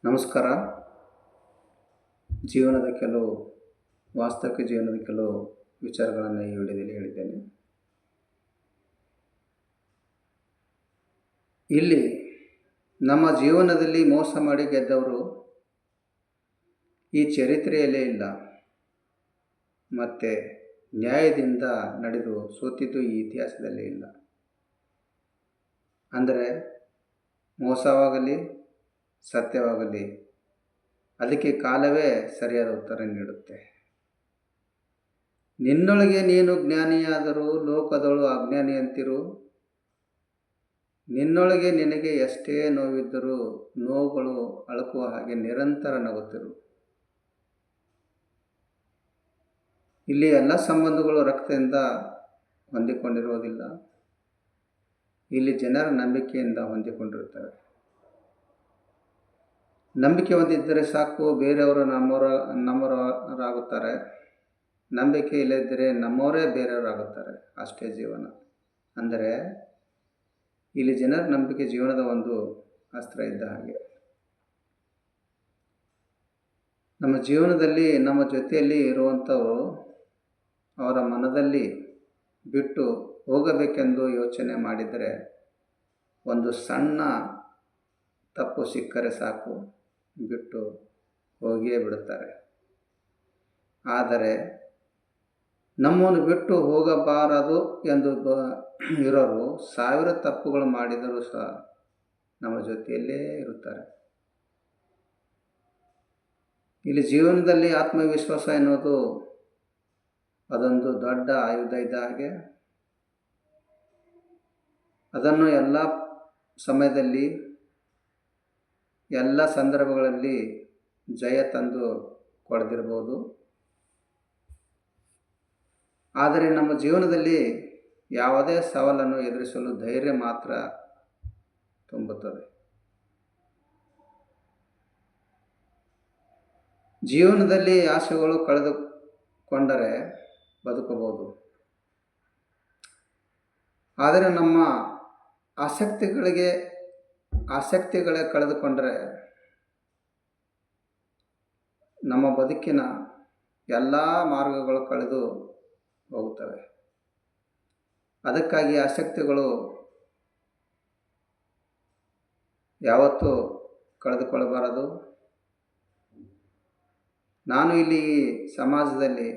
ನಮಸ್ಕಾರ. ಜೀವನದ ಕೆಲವು ವಾಸ್ತವಿಕ ಜೀವನದ ಕೆಲವು ವಿಚಾರಗಳನ್ನು ಈ ವಿಡಿಯೋದಲ್ಲಿ ಹೇಳಿದ್ದೇನೆ. ಇಲ್ಲಿ ನಮ್ಮ ಜೀವನದಲ್ಲಿ ಮೋಸ ಮಾಡಿ ಗೆದ್ದವರು ಈ ಚರಿತ್ರೆಯಲ್ಲೇ ಇಲ್ಲ, ಮತ್ತು ನ್ಯಾಯದಿಂದ ನಡೆದು ಸೋತಿದ್ದು ಈ ಇತಿಹಾಸದಲ್ಲೇ ಇಲ್ಲ. ಅಂದರೆ ಮೋಸವಾಗಲಿ ಸತ್ಯವಾಗಲಿ ಅದಕ್ಕೆ ಕಾಲವೇ ಸರಿಯಾದ ಉತ್ತರ ನೀಡುತ್ತೆ. ನಿನ್ನೊಳಗೆ ನೀನು ಜ್ಞಾನಿಯಾದರೂ ಲೋಕದಳು ಅಜ್ಞಾನಿಯಂತಿರು. ನಿನ್ನೊಳಗೆ ನಿನಗೆ ಎಷ್ಟೇ ನೋವಿದ್ದರೂ ನೋವುಗಳು ಅಳುಕುವ ಹಾಗೆ ನಿರಂತರ ನಗುತ್ತಿರು. ಇಲ್ಲಿ ಎಲ್ಲ ಸಂಬಂಧಗಳು ರಕ್ತದಿಂದ ಹೊಂದಿಕೊಂಡಿರುವುದಿಲ್ಲ. ಇಲ್ಲಿ ಜನರ ನಂಬಿಕೆಯಿಂದ ಹೊಂದಿಕೊಂಡಿರುತ್ತವೆ. ನಂಬಿಕೆ ಹೊಂದಿದ್ದರೆ ಸಾಕು, ಬೇರೆಯವರು ನಮ್ಮವರಾಗುತ್ತಾರೆ. ನಂಬಿಕೆ ಇಲ್ಲದಿದ್ದರೆ ನಮ್ಮವರೇ ಬೇರೆಯವರಾಗುತ್ತಾರೆ. ಅಷ್ಟೇ ಜೀವನ. ಅಂದರೆ ಇಲ್ಲಿ ಜನರ ನಂಬಿಕೆ ಜೀವನದ ಒಂದು ಅಸ್ತ್ರ ಇದ್ದ ಹಾಗೆ. ನಮ್ಮ ಜೀವನದಲ್ಲಿ ನಮ್ಮ ಜೊತೆಯಲ್ಲಿ ಇರುವಂಥವರು ಅವರ ಮನದಲ್ಲಿ ಬಿಟ್ಟು ಹೋಗಬೇಕೆಂದು ಯೋಚನೆ ಮಾಡಿದರೆ ಒಂದು ಸಣ್ಣ ತಪ್ಪು ಸಿಕ್ಕರೆ ಸಾಕು, ಬಿಟ್ಟು ಹೋಗಿಯೇ ಬಿಡುತ್ತಾರೆ. ಆದರೆ ನಮ್ಮನ್ನು ಬಿಟ್ಟು ಹೋಗಬಾರದು ಎಂದು ಇರೋರು 1000 ತಪ್ಪುಗಳು ಮಾಡಿದರೂ ಸಹ ನಮ್ಮ ಜೊತೆಯಲ್ಲೇ ಇರುತ್ತಾರೆ. ಇಲ್ಲಿ ಜೀವನದಲ್ಲಿ ಆತ್ಮವಿಶ್ವಾಸ ಎನ್ನುವುದು ಅದೊಂದು ದೊಡ್ಡ ಆಯುಧ ಇದ್ದ ಹಾಗೆ. ಅದನ್ನು ಎಲ್ಲ ಸಮಯದಲ್ಲಿ ಎಲ್ಲ ಸಂದರ್ಭಗಳಲ್ಲಿ ಜಯ ತಂದು ಕೊಡದಿರ್ಬೋದು. ಆದರೆ ನಮ್ಮ ಜೀವನದಲ್ಲಿ ಯಾವುದೇ ಸವಾಲನ್ನು ಎದುರಿಸಲು ಧೈರ್ಯ ಮಾತ್ರ ತುಂಬುತ್ತದೆ. ಜೀವನದಲ್ಲಿ ಆಸೆಗಳು ಕಳೆದುಕೊಂಡರೆ ಬದುಕಬಹುದು. ಆದರೆ ನಮ್ಮ ಆಸಕ್ತಿಗಳೇ ಕಳೆದುಕೊಂಡರೆ ನಮ್ಮ ಬದುಕಿನ ಎಲ್ಲ ಮಾರ್ಗಗಳು ಕಳೆದು ಹೋಗುತ್ತವೆ. ಅದಕ್ಕಾಗಿ ಆಸಕ್ತಿಗಳು ಯಾವತ್ತೂ ಕಳೆದುಕೊಳ್ಳಬಾರದು. ನಾನು ಇಲ್ಲಿ ಈ ಸಮಾಜದಲ್ಲಿ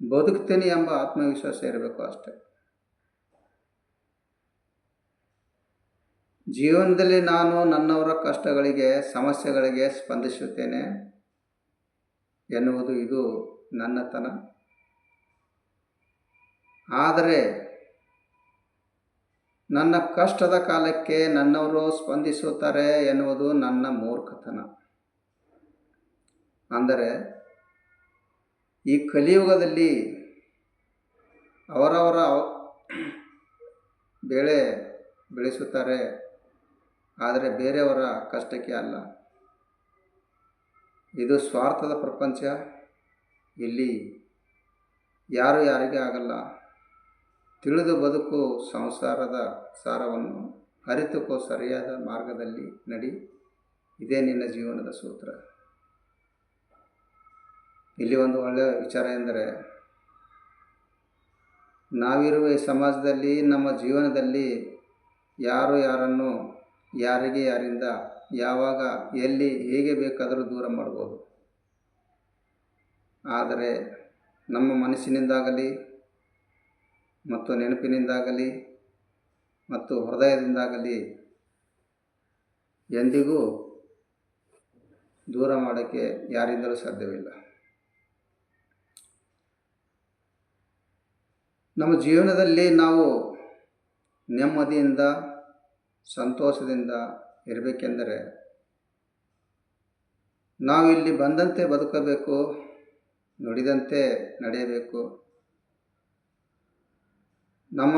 ಬದುಕ್ತೇನೆ ಎಂಬ ಆತ್ಮವಿಶ್ವಾಸ ಇರಬೇಕು ಅಷ್ಟೆ. ಜೀವನದಲ್ಲಿ ನಾನು ನನ್ನವರ ಕಷ್ಟಗಳಿಗೆ ಸಮಸ್ಯೆಗಳಿಗೆ ಸ್ಪಂದಿಸುತ್ತೇನೆ ಎನ್ನುವುದು ಇದು ನನ್ನತನ. ಆದರೆ ನನ್ನ ಕಷ್ಟದ ಕಾಲಕ್ಕೆ ನನ್ನವರು ಸ್ಪಂದಿಸುತ್ತಾರೆ ಎನ್ನುವುದು ನನ್ನ ಮೂರ್ಖತನ. ಅಂದರೆ ಈ ಕಲಿಯುಗದಲ್ಲಿ ಅವರವರ ಬೆಳೆ ಬೆಳೆಸುತ್ತಾರೆ, ಆದರೆ ಬೇರೆಯವರ ಕಷ್ಟಕ್ಕೆ ಅಲ್ಲ. ಇದು ಸ್ವಾರ್ಥದ ಪ್ರಪಂಚ. ಇಲ್ಲಿ ಯಾರು ಯಾರಿಗೆ ಆಗಲ್ಲ. ತಿಳಿದು ಬದುಕು, ಸಂಸಾರದ ಸಾರವನ್ನು ಅರಿತುಕೋ, ಸರಿಯಾದ ಮಾರ್ಗದಲ್ಲಿ ನಡಿ. ಇದೇ ನಿನ್ನ ಜೀವನದ ಸೂತ್ರ. ಇಲ್ಲಿ ಒಂದು ಒಳ್ಳೆಯ ವಿಚಾರ ಎಂದರೆ, ನಾವಿರುವ ಈ ಸಮಾಜದಲ್ಲಿ ನಮ್ಮ ಜೀವನದಲ್ಲಿ ಯಾರು ಯಾರನ್ನು ಯಾರಿಗೆ ಯಾರಿಂದ ಯಾವಾಗ ಎಲ್ಲಿ ಹೇಗೆ ಬೇಕಾದರೂ ದೂರ ಮಾಡ್ಬೋದು. ಆದರೆ ನಮ್ಮ ಮನಸ್ಸಿನಿಂದಾಗಲಿ ಮತ್ತು ನೆನಪಿನಿಂದಾಗಲಿ ಮತ್ತು ಹೃದಯದಿಂದಾಗಲಿ ಎಂದಿಗೂ ದೂರ ಮಾಡೋಕ್ಕೆ ಯಾರಿಂದಲೂ ಸಾಧ್ಯವಿಲ್ಲ. ನಮ್ಮ ಜೀವನದಲ್ಲಿ ನಾವು ನೆಮ್ಮದಿಯಿಂದ ಸಂತೋಷದಿಂದ ಇರಬೇಕೆಂದರೆ ನಾವು ಇಲ್ಲಿ ಬಂದಂತೆ ಬದುಕಬೇಕು, ನುಡಿದಂತೆ ನಡೆಯಬೇಕು. ನಮ್ಮ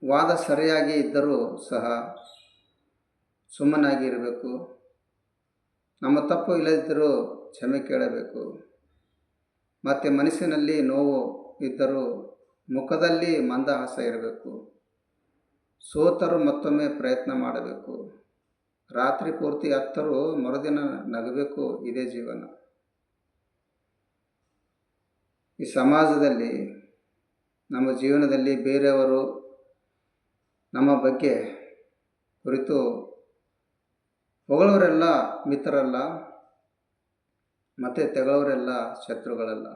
ವಾದ ಸರಿಯಾಗಿ ಇದ್ದರೂ ಸಹ ಸುಮ್ಮನಾಗಿ ಇರಬೇಕು. ನಮ್ಮ ತಪ್ಪು ಇಲ್ಲದಿದ್ದರೂ ಕ್ಷಮೆ ಕೇಳಬೇಕು. ಮತ್ತು ಮನಸ್ಸಿನಲ್ಲಿ ನೋವು ಇದ್ದರೂ ಮುಖದಲ್ಲಿ ಮಂದಹಾಸ ಇರಬೇಕು. ಸೋತರೂ ಮತ್ತೊಮ್ಮೆ ಪ್ರಯತ್ನ ಮಾಡಬೇಕು. ರಾತ್ರಿ ಪೂರ್ತಿ ಅತ್ತರೂ ಮರುದಿನ ನಗಬೇಕು. ಇದೇ ಜೀವನ. ಈ ಸಮಾಜದಲ್ಲಿ, ನಮ್ಮ ಜೀವನದಲ್ಲಿ ಬೇರೆಯವರು ನಮ್ಮ ಬಗ್ಗೆ ಕುರಿತು ಹೊಗಳವರೆಲ್ಲ ಮಿತ್ರರಲ್ಲ, ಮತ್ತು ತೆಗಳವರೆಲ್ಲ ಶತ್ರುಗಳಲ್ಲ.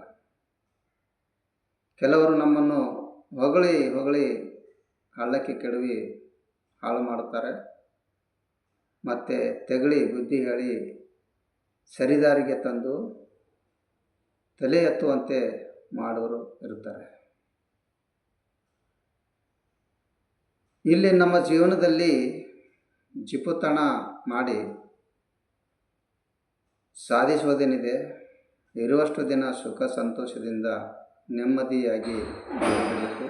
ಕೆಲವರು ನಮ್ಮನ್ನು ಹೊಗಳಿ ಹೊಗಳಿ ಹಳ್ಳಕ್ಕೆ ಕೆಡವಿ ಹಾಳು ಮಾಡುತ್ತಾರೆ, ಮತ್ತು ತೆಗಳಿ ಬುದ್ಧಿ ಹೇಳಿ ಸರಿದಾರಿಗೆ ತಂದು ತಲೆ ಎತ್ತುವಂತೆ ಮಾಡೋರು ಇರುತ್ತಾರೆ. ಇಲ್ಲಿ ನಮ್ಮ ಜೀವನದಲ್ಲಿ ಜಿಪುತನ ಮಾಡಿ ಸಾಧಿಸುವುದೇನಿದೆ, ಇರುವಷ್ಟು ದಿನ ಸುಖ ಸಂತೋಷದಿಂದ ನೆಮ್ಮದಿಯಾಗಿ ಬದುಕಬೇಕು.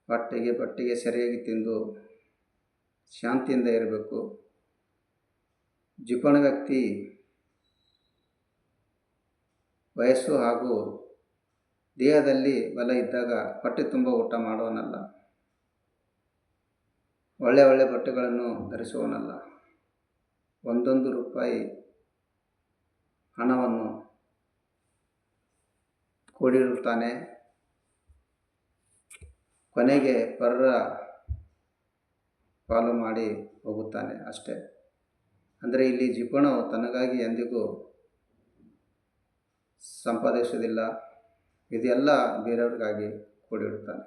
ಹೊಟ್ಟೆಗೆ ಬಟ್ಟೆಗೆ ಸರಿಯಾಗಿ ತಿಂದು ಶಾಂತಿಯಿಂದ ಇರಬೇಕು. ಜಿಪಣ ವ್ಯಕ್ತಿ ವಯಸ್ಸು ಹಾಗೂ ದೇಹದಲ್ಲಿ ಬಲ ಇದ್ದಾಗ ಹೊಟ್ಟೆ ತುಂಬ ಊಟ ಮಾಡುವನಲ್ಲ, ಒಳ್ಳೆ ಬಟ್ಟೆಗಳನ್ನು ಧರಿಸುವನಲ್ಲ, ಒಂದೊಂದು ರೂಪಾಯಿ ಹಣವನ್ನು ಕೂಡಿರುತ್ತಾನೆ, ಕೊನೆಗೆ ಪರರ ಪಾಲು ಮಾಡಿ ಹೋಗುತ್ತಾನೆ ಅಷ್ಟೇ. ಅಂದರೆ ಇಲ್ಲಿ ಜಿಪಣವು ತನಗಾಗಿ ಎಂದಿಗೂ ಸಂಪಾದಿಸುವುದಿಲ್ಲ, ಇದೆಲ್ಲ ಬೇರೆಯವ್ರಿಗಾಗಿ ಕೂಡಿಡುತ್ತಾನೆ.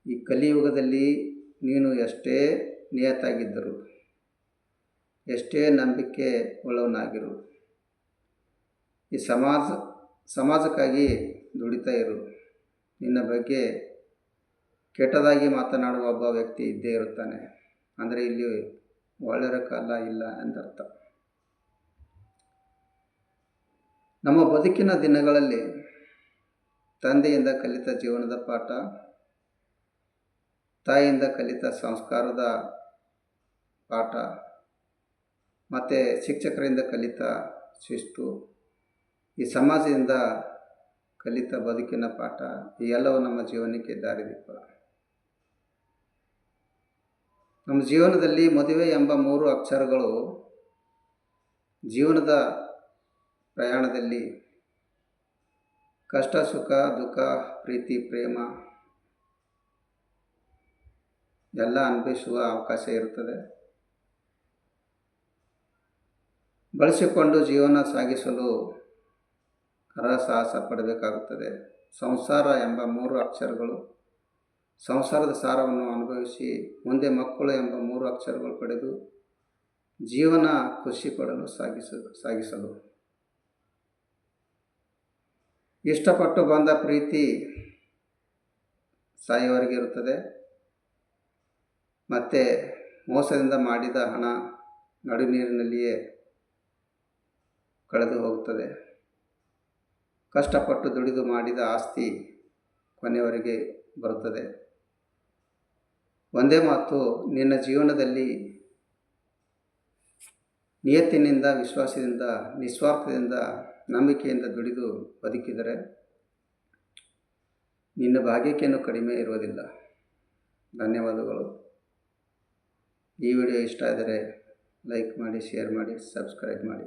ಈ ಕಲಿಯುಗದಲ್ಲಿ ನೀನು ಎಷ್ಟೇ ನಿಯತ್ತಾಗಿದ್ದರು, ಎಷ್ಟೇ ನಂಬಿಕೆ ಉಳ್ಳವನಾಗಿರು, ಈ ಸಮಾಜಕ್ಕಾಗಿ ದುಡಿತಾ ಇರು. ನಿನ್ನ ಬಗ್ಗೆ ಕೆಟ್ಟದಾಗಿ ಮಾತನಾಡುವ ಒಬ್ಬ ವ್ಯಕ್ತಿ ಇದ್ದೇ ಇರುತ್ತಾನೆ. ಅಂದರೆ ಇಲ್ಲಿ ಒಳ್ಳೆಯ ಕಾಲ ಇಲ್ಲ ಎಂದರ್ಥ. ನಮ್ಮ ಬದುಕಿನ ದಿನಗಳಲ್ಲಿ ತಂದೆಯಿಂದ ಕಲಿತ ಜೀವನದ ಪಾಠ, ತಾಯಿಯಿಂದ ಕಲಿತ ಸಂಸ್ಕಾರದ ಪಾಠ, ಮತ್ತು ಶಿಕ್ಷಕರಿಂದ ಕಲಿತ ಶಿಸ್ತು, ಈ ಸಮಾಜದಿಂದ ಕಲಿತ ಬದುಕಿನ ಪಾಠ, ಈ ಎಲ್ಲವೂ ನಮ್ಮ ಜೀವನಕ್ಕೆ ದಾರಿದೀಪ. ನಮ್ಮ ಜೀವನದಲ್ಲಿ ಮದುವೆ ಎಂಬ 3 ಅಕ್ಷರಗಳು ಜೀವನದ ಪ್ರಯಾಣದಲ್ಲಿ ಕಷ್ಟ, ಸುಖ, ದುಃಖ, ಪ್ರೀತಿ, ಪ್ರೇಮ ಎಲ್ಲ ಅನುಭವಿಸುವ ಅವಕಾಶ ಇರುತ್ತದೆ. ಬಳಸಿಕೊಂಡು ಜೀವನ ಸಾಗಿಸಲು ಹರಸಾಹಸ ಪಡಬೇಕಾಗುತ್ತದೆ. ಸಂಸಾರ ಎಂಬ 3 ಅಕ್ಷರಗಳು ಸಂಸಾರದ ಸಾರವನ್ನು ಅನುಭವಿಸಿ, ಮುಂದೆ ಮಕ್ಕಳು ಎಂಬ 3 ಅಕ್ಷರಗಳು ಪಡೆದು ಜೀವನ ಖುಷಿ ಪಡಲು ಸಾಗಿಸಲು ಇಷ್ಟಪಟ್ಟು ಬಂದ ಪ್ರೀತಿ ಸಾಯುವವರೆಗೆ ಇರುತ್ತದೆ. ಮತ್ತು ಮೋಸದಿಂದ ಮಾಡಿದ ಹಣ ನಡುನೀರಿನಲ್ಲಿಯೇ ಕಳೆದು ಹೋಗುತ್ತದೆ. ಕಷ್ಟಪಟ್ಟು ದುಡಿದು ಮಾಡಿದ ಆಸ್ತಿ ಕೊನೆಯವರೆಗೆ ಬರುತ್ತದೆ. ಒಂದೇ ಮಾತು, ನಿನ್ನ ಜೀವನದಲ್ಲಿ ನಿಯತ್ತಿನಿಂದ, ವಿಶ್ವಾಸದಿಂದ, ನಿಸ್ವಾರ್ಥದಿಂದ, ನಂಬಿಕೆಯಿಂದ ದುಡಿದು ಬದುಕಿದರೆ ನಿನ್ನ ಭಾಗ್ಯಕ್ಕೇನು ಕಡಿಮೆ ಇರುವುದಿಲ್ಲ. ಧನ್ಯವಾದಗಳು. ಈ ವಿಡಿಯೋ ಇಷ್ಟ ಆದರೆ ಲೈಕ್ ಮಾಡಿ, ಶೇರ್ ಮಾಡಿ, ಸಬ್ಸ್ಕ್ರೈಬ್ ಮಾಡಿ.